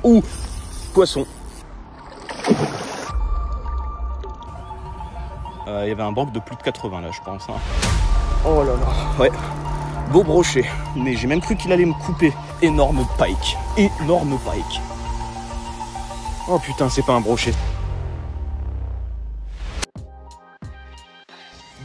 ou poisson. Il y avait un banc de plus de 80 là, je pense. Hein. Oh là là. Ouais. Beau brochet. Mais j'ai même cru qu'il allait me couper. Énorme pike. Énorme pike. Oh putain, c'est pas un brochet.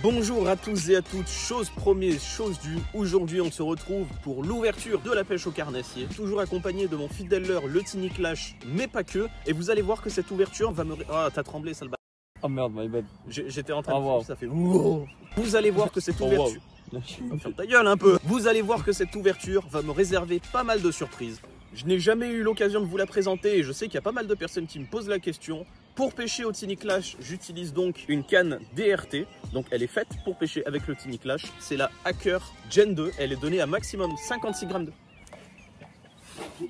Bonjour à tous et à toutes, chose première, chose due, aujourd'hui on se retrouve pour l'ouverture de la pêche au carnassier, toujours accompagné de mon fidèle leurre, le Tiny Clash, mais pas que, et vous allez voir que cette ouverture va me... Ah, t'as tremblé, sale bâtard. Oh merde, my bad. J'étais en train de... Wow. Ça fait... Wow. Vous allez voir que cette ouverture... Oh, wow. Ferme ta gueule un peu. Vous allez voir que cette ouverture va me réserver pas mal de surprises. Je n'ai jamais eu l'occasion de vous la présenter et je sais qu'il y a pas mal de personnes qui me posent la question. Pour pêcher au Tiny Clash, j'utilise donc une canne DRT. Donc elle est faite pour pêcher avec le Tiny Clash. C'est la Hacker Gen 2. Elle est donnée à maximum 56 grammes de...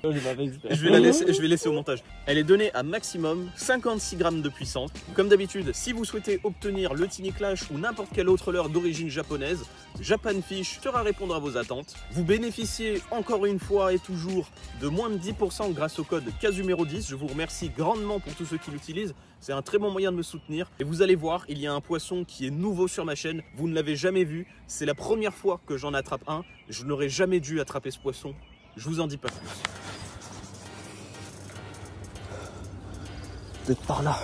Je vais laisser au montage. Elle est donnée à maximum 56 grammes de puissance. Comme d'habitude, si vous souhaitez obtenir le Tiny Clash ou n'importe quel autre leurre d'origine japonaise, Japan Fish sera répondre à vos attentes. Vous bénéficiez encore une fois et toujours de moins de 10% grâce au code CASUMERO10. Je vous remercie grandement pour tous ceux qui l'utilisent. C'est un très bon moyen de me soutenir. Et vous allez voir, il y a un poisson qui est nouveau sur ma chaîne. Vous ne l'avez jamais vu. C'est la première fois que j'en attrape un. Je n'aurais jamais dû attraper ce poisson. Je vous en dis pas plus. Vous êtes par là.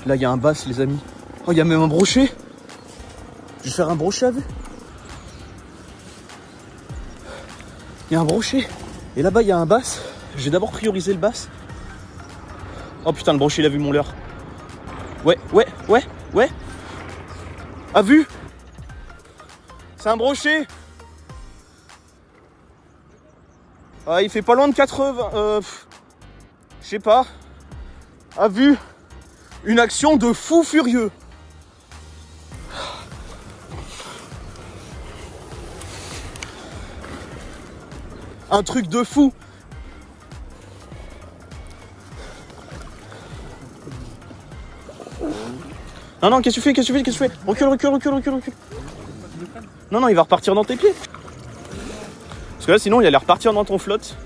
Là, il y a un bass, les amis. Oh, il y a même un brochet. Je vais faire un brochet à vue. Il y a un brochet. Et là-bas, il y a un bass. Je vais d'abord prioriser le bass. Oh putain, le brochet, il a vu mon leurre. Ouais. A vu. C'est un brochet. Ah, il fait pas loin de 80. Je sais pas. A vu. Une action de fou furieux. Un truc de fou. Non, qu'est-ce que tu fais? Recule. Non, il va repartir dans tes pieds. Parce que là, sinon, il allait repartir dans ton flotte.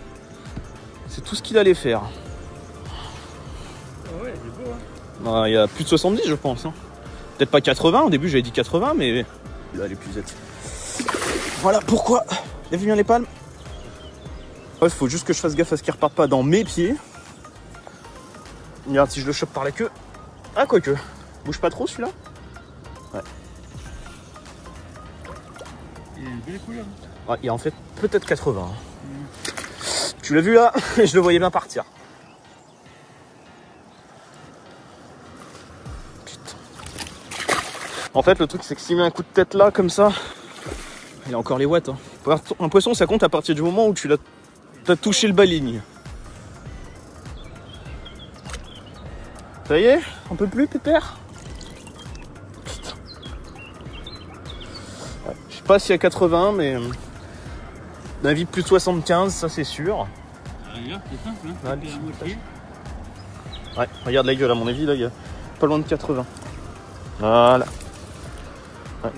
C'est tout ce qu'il allait faire. Ah ouais, il est beau, hein. Il y a plus de 70, je pense. Hein. Peut-être pas 80. Au début, j'avais dit 80, mais là, les plus êtes. Voilà pourquoi. Lève bien les palmes. Il faut juste que je fasse gaffe à ce qu'il reparte pas dans mes pieds. Regarde si je le chope par la queue. Ah, quoique. Bouge pas trop celui-là. Ouais. Il a une belle couleur. Ouais, il y a en fait peut-être 80. Tu l'as vu là? Je le voyais bien partir. Putain. En fait, le truc, c'est que s'il met un coup de tête là, comme ça, il a encore les watts. Hein. Un poisson, ça compte à partir du moment où tu as touché le baligne. Ça y est? Un peu plus, pépère? Putain. Ouais, je sais pas s'il y a 80, mais... d'un vie plus de 75, ça c'est sûr. Regarde, c'est simple, hein. Ouais, regarde la gueule, à mon avis, là, il y a pas loin de 80. Voilà. Ouais.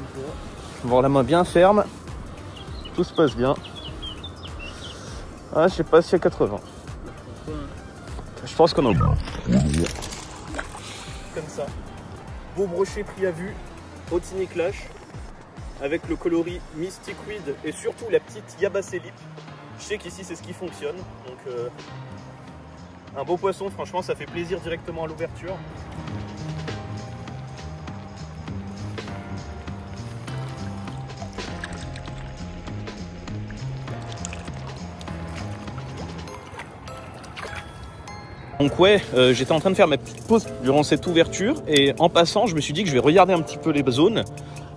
Voir la main bien ferme. Tout se passe bien. Ah, je sais pas s'il y a 80. Je pense qu'on en a. Comme ça. Beau brochet pris à vue au Tiny Clash. Avec le coloris Mystic Weed et surtout la petite Yabasé Lip. Je sais qu'ici c'est ce qui fonctionne. Donc un beau poisson, franchement ça fait plaisir directement à l'ouverture. Donc ouais, j'étais en train de faire ma petite pause durant cette ouverture et en passant je me suis dit que je vais regarder un petit peu les zones.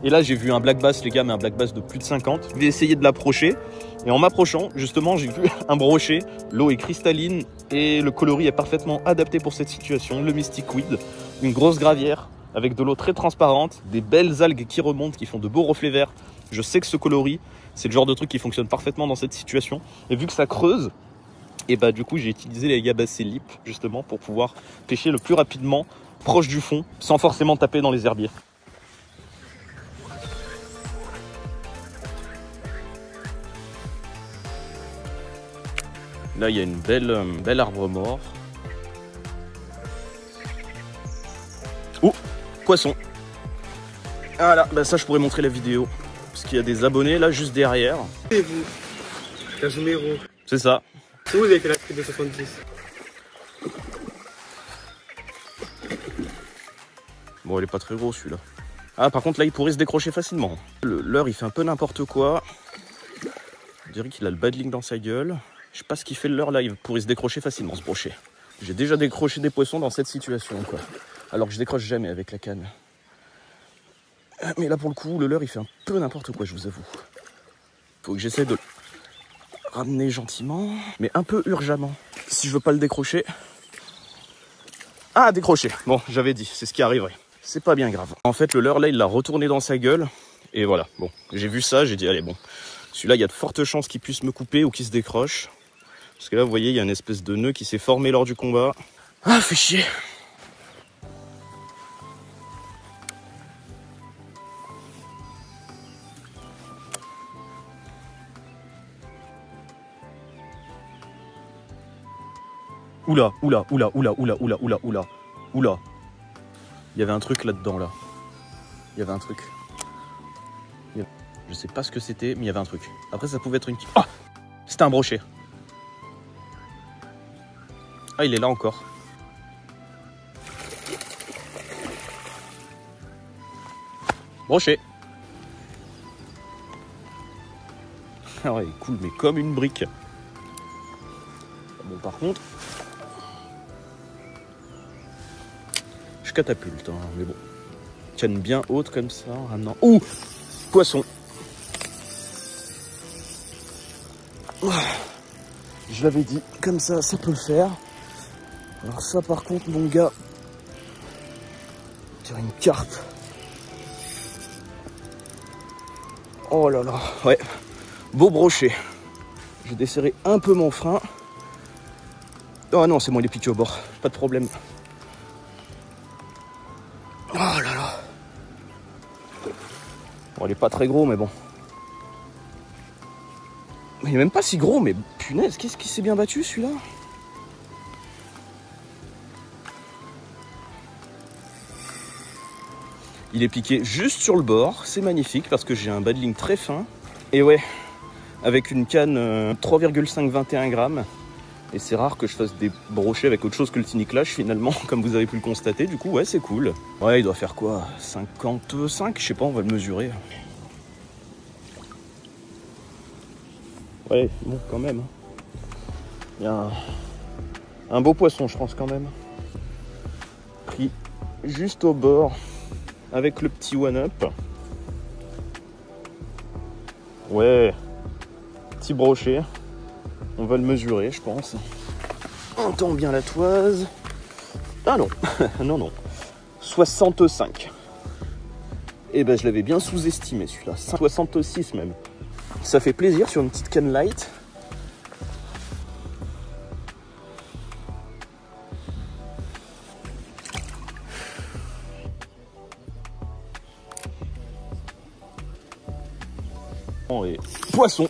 Et là j'ai vu un black bass les gars, mais un black bass de plus de 50. Je vais essayer de l'approcher. Et en m'approchant, justement j'ai vu un brochet. L'eau est cristalline et le coloris est parfaitement adapté pour cette situation. Le Mystic Weed, une grosse gravière avec de l'eau très transparente, des belles algues qui remontent, qui font de beaux reflets verts. Je sais que ce coloris, c'est le genre de truc qui fonctionne parfaitement dans cette situation. Et vu que ça creuse, et bah du coup j'ai utilisé les Yabasé Lip justement pour pouvoir pêcher le plus rapidement proche du fond sans forcément taper dans les herbiers. Là, il y a une belle arbre mort. Oh, poisson. Ah là, bah ça je pourrais montrer la vidéo. Parce qu'il y a des abonnés là juste derrière. C'est vous, Casumero. C'est ça. C'est où vous avez fait la truite de 70? Bon, il est pas très gros celui-là. Ah, par contre là, il pourrait se décrocher facilement. Leurre, il fait un peu n'importe quoi. On dirait qu'il a le badling dans sa gueule. Je sais pas ce qu'il fait le leurre là, il pourrait se décrocher facilement ce brochet. J'ai déjà décroché des poissons dans cette situation quoi. Alors que je décroche jamais avec la canne. Mais là pour le coup, le leurre il fait un peu n'importe quoi, je vous avoue. Faut que j'essaie de le ramener gentiment, mais un peu urgemment. Si je veux pas le décrocher. Ah, décroché. Bon, j'avais dit, c'est ce qui arriverait. C'est pas bien grave. En fait, le leurre là, il l'a retourné dans sa gueule. Et voilà, bon, j'ai vu ça, j'ai dit allez bon. Celui-là, il y a de fortes chances qu'il puisse me couper ou qu'il se décroche. Parce que là, vous voyez, il y a une espèce de nœud qui s'est formé lors du combat. Ah, fait chier. Oula, oula, oula, oula, oula, oula, oula, oula, oula. Il y avait un truc là-dedans, là. Il y avait un truc. Je sais pas ce que c'était, mais il y avait un truc. Après, ça pouvait être une... Ah! C'était un brochet. Ah, il est là encore. Brochet. Ah ouais, il coule, mais comme une brique. Bon, par contre... Je catapulte, hein, mais bon. Canne bien haute comme ça, ramenant... Ouh! Poisson. Je l'avais dit, comme ça peut le faire. Alors ça par contre mon gars, on dirait une carpe. Oh là là, ouais, beau brochet. Je vais desserrer un peu mon frein. Oh non, c'est moi les piqués au bord, pas de problème. Oh là là. Bon, il est pas très gros mais bon. Il est même pas si gros, mais punaise, qu'est-ce qui s'est bien battu celui-là? Il est piqué juste sur le bord, c'est magnifique parce que j'ai un badling très fin. Et ouais, avec une canne 3,521 grammes. Et c'est rare que je fasse des brochets avec autre chose que le Tiny-Clash finalement, comme vous avez pu le constater. Du coup, ouais, c'est cool. Ouais, il doit faire quoi? 55? Je sais pas, on va le mesurer. Ouais, bon, quand même. Il y a un beau poisson, je pense, quand même. Pris juste au bord, avec le petit one-up. Ouais, petit brochet. On va le mesurer, je pense. On tend bien la toise. Ah non, non, non. 65. Eh ben, je l'avais bien sous-estimé, celui-là. 66 même. Ça fait plaisir sur une petite canne light. Et poisson.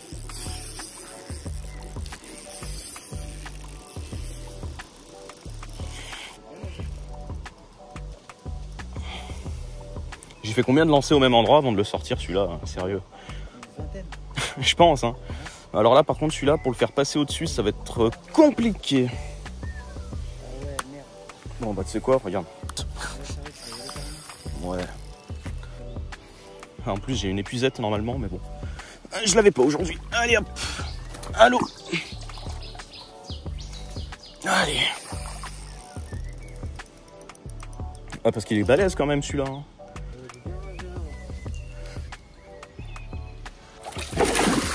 J'ai fait combien de lancers au même endroit avant de le sortir celui-là, hein, sérieux? Je pense, hein. Alors là, par contre, celui-là, pour le faire passer au-dessus, ça va être compliqué. Bon, bah, tu sais quoi, regarde. Ouais. En plus, j'ai une épuisette normalement, mais bon. Je l'avais pas aujourd'hui. Allez, hop. Allô. Allez. Ah, parce qu'il est balèze quand même, celui-là. Hein.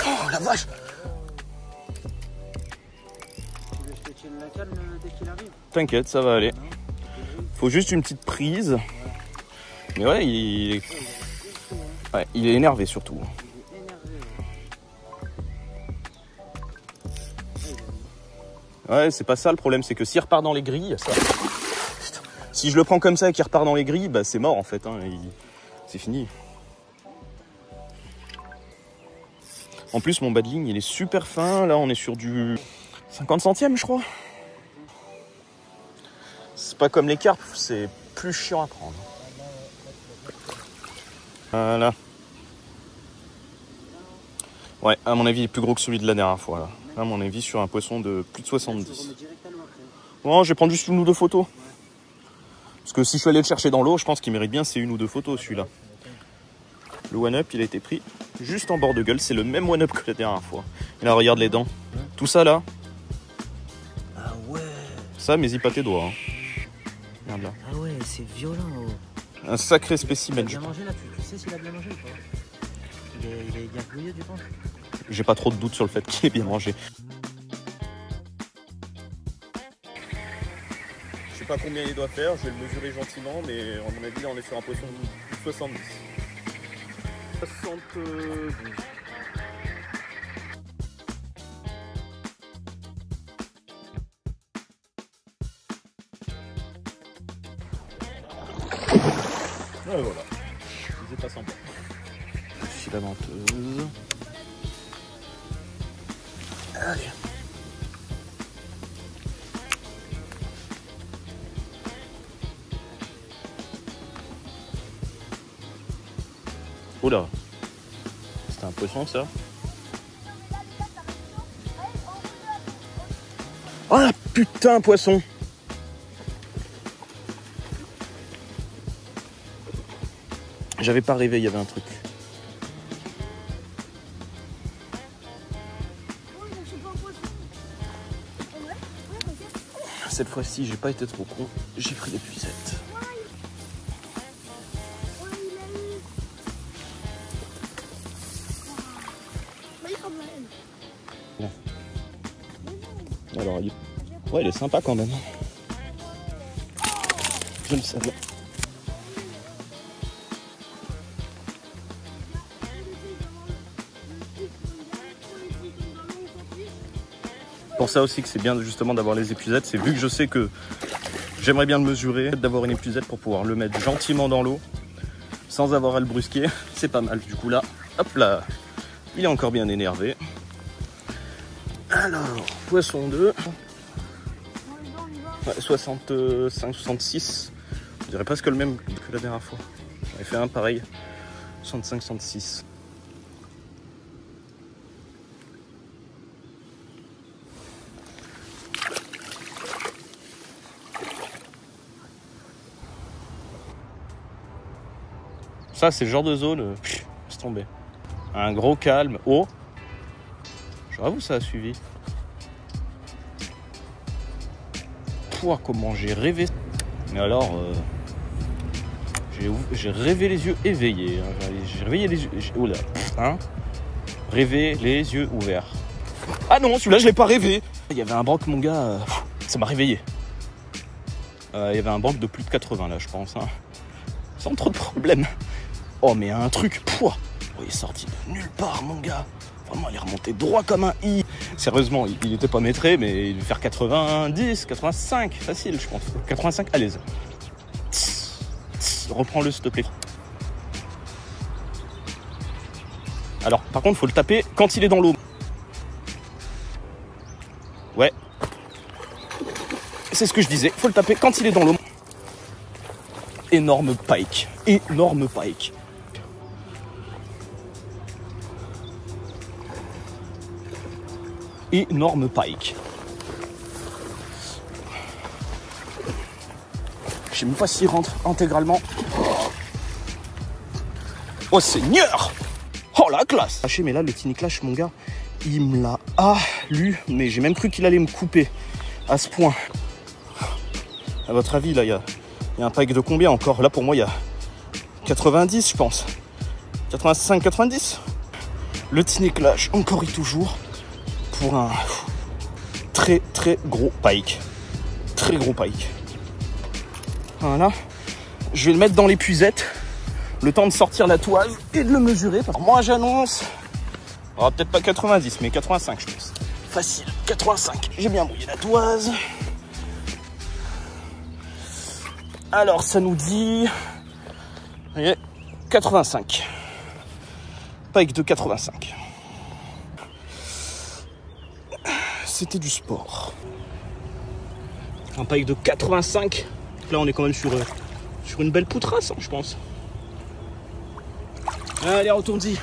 Oh, la vache. T'inquiète, ça va aller. Faut juste une petite prise. Mais ouais, il est énervé surtout. Ouais, c'est pas ça le problème, c'est que s'il repart dans les grilles, ça... Si je le prends comme ça et qu'il repart dans les grilles, bah c'est mort en fait, hein. C'est fini. En plus, mon badling, il est super fin. Là, on est sur du 50 centièmes, je crois. C'est pas comme les carpes, c'est plus chiant à prendre. Voilà. Ouais, à mon avis, il est plus gros que celui de la dernière fois. Là, à mon avis, sur un poisson de plus de 70. Bon, je vais prendre juste une ou deux photos. Parce que si je suis allé le chercher dans l'eau, je pense qu'il mérite bien c'est une ou deux photos, celui-là. Le one-up, il a été pris juste en bord de gueule. C'est le même one-up que la dernière fois. Et là, regarde les dents. Tout ça, là. Ah ouais. Ça, mais y pas tes doigts. Hein. Regarde là. Ah ouais, c'est violent. Un sacré spécimen. Il a bien mangé là, tu sais s'il a bien mangé ou pas? Il est bien gouillé du penses? J'ai pas trop de doute sur le fait qu'il ait bien mangé. Je sais pas combien il doit faire, je vais le mesurer gentiment, mais à mon avis, là, on est sur un poisson de 70. 72. Ouais, voilà. C'est pas sympa. Filamenteuse. Allez. Oula. C'était un poisson, ça? Ah putain, poisson! J'avais pas rêvé, il y avait un truc. Cette fois-ci, j'ai pas été trop con, j'ai pris des puisettes. Bon. Alors, ouais, il est sympa quand même. Je le savais. Pour ça aussi que c'est bien justement d'avoir les épuisettes, c'est vu que je sais que j'aimerais bien le mesurer, d'avoir une épuisette pour pouvoir le mettre gentiment dans l'eau sans avoir à le brusquer, c'est pas mal. Du coup là, hop là, il est encore bien énervé. Alors, poisson 2, ouais, 65, 66, je dirais presque le même que la dernière fois. J'avais fait un pareil, 65, 66. Ça, c'est le genre de zone, laisse tomber. Un gros calme. Oh, j'avoue, ça a suivi. Pouah, comment j'ai rêvé. Mais alors, j'ai rêvé les yeux éveillés. Hein. J'ai réveillé les yeux. Oh là, hein. Rêvé les yeux ouverts. Ah non, celui-là, je l'ai pas rêvé. Il y avait un broc, mon gars, ça m'a réveillé. Il y avait un broc de plus de 80 là, je pense. Hein. Sans trop de problèmes. Oh, mais un truc, pouah. Oh, il est sorti de nulle part, mon gars. Vraiment, il est remonté droit comme un i. Sérieusement, il était pas maîtré, mais il devait faire 90, 85, facile, je pense. 85, allez. Reprends-le, s'il te plaît. Alors, par contre, faut le taper quand il est dans l'eau. Ouais. C'est ce que je disais. Faut le taper quand il est dans l'eau. Énorme pike. Énorme pike. Énorme pike. Je sais même pas s'il rentre intégralement. Oh Seigneur! Oh la classe! Mais là le Tiny Clash, mon gars, il me l'a lu, mais j'ai même cru qu'il allait me couper à ce point. À votre avis, là, il y a un pike de combien encore? Là pour moi il y a 90, je pense. 85, 90. Le Tiny Clash, encore et toujours. Pour un très très gros pike. Très gros pike. Voilà. Je vais le mettre dans l'épuisette. Le temps de sortir la toise et de le mesurer. Alors moi j'annonce. Peut-être pas 90, mais 85 je pense. Facile. 85. J'ai bien mouillé la toise. Alors ça nous dit. Vous voyez, 85. Pike de 85. c'était du sport. Un pike de 85. Là, on est quand même sur une belle poutrasse, hein, je pense. Allez, retourne-y.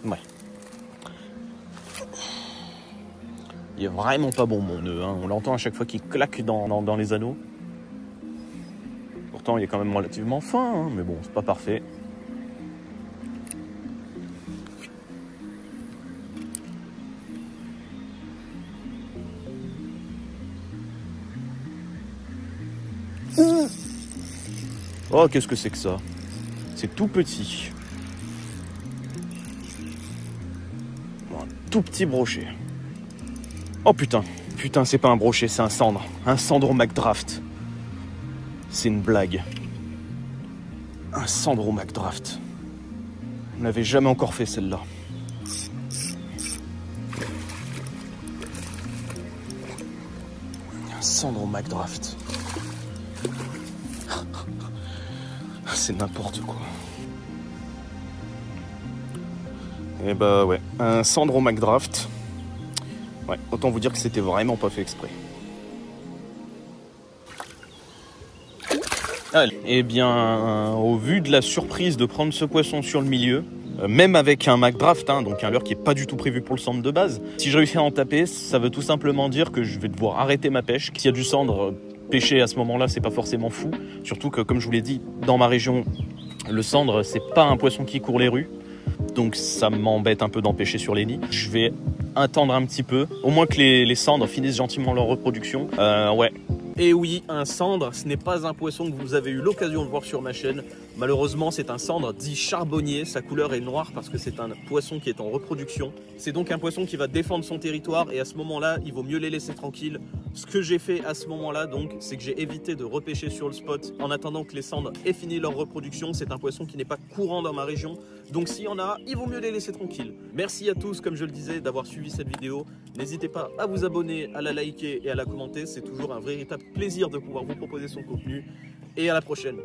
Ouais. Il est vraiment pas bon, mon nœud. Hein. On l'entend à chaque fois qu'il claque dans les anneaux. Pourtant, il est quand même relativement fin, hein, mais bon, c'est pas parfait. Oh, qu'est-ce que c'est que ça? C'est tout petit. Un tout petit brochet. Oh putain. Putain, c'est pas un brochet, c'est un cendre. Un cendro McDraft. C'est une blague. Un cendro McDraft. On n'avait jamais encore fait celle-là. Un cendro McDraft. C'est n'importe quoi. Et bah ouais, un cendro McDraft. Ouais, autant vous dire que c'était vraiment pas fait exprès. Allez, et bien, au vu de la surprise de prendre ce poisson sur le milieu, même avec un McDraft, hein, donc un leurre qui est pas du tout prévu pour le cendre de base, si je réussis à en taper, ça veut tout simplement dire que je vais devoir arrêter ma pêche. S'il y a du cendre, pêcher à ce moment-là, c'est pas forcément fou. Surtout que, comme je vous l'ai dit, dans ma région, le cendre, c'est pas un poisson qui court les rues. Donc ça m'embête un peu d'en pêcher sur les nids. Je vais attendre un petit peu, au moins que les cendres finissent gentiment leur reproduction. Ouais. Et oui, un cendre, ce n'est pas un poisson que vous avez eu l'occasion de voir sur ma chaîne. Malheureusement, c'est un cendre dit charbonnier. Sa couleur est noire parce que c'est un poisson qui est en reproduction. C'est donc un poisson qui va défendre son territoire et à ce moment-là, il vaut mieux les laisser tranquilles. Ce que j'ai fait à ce moment-là, donc, c'est que j'ai évité de repêcher sur le spot en attendant que les cendres aient fini leur reproduction. C'est un poisson qui n'est pas courant dans ma région. Donc s'il y en a, il vaut mieux les laisser tranquilles. Merci à tous, comme je le disais, d'avoir suivi cette vidéo. N'hésitez pas à vous abonner, à la liker et à la commenter. C'est toujours un véritable plaisir de pouvoir vous proposer son contenu. Et à la prochaine.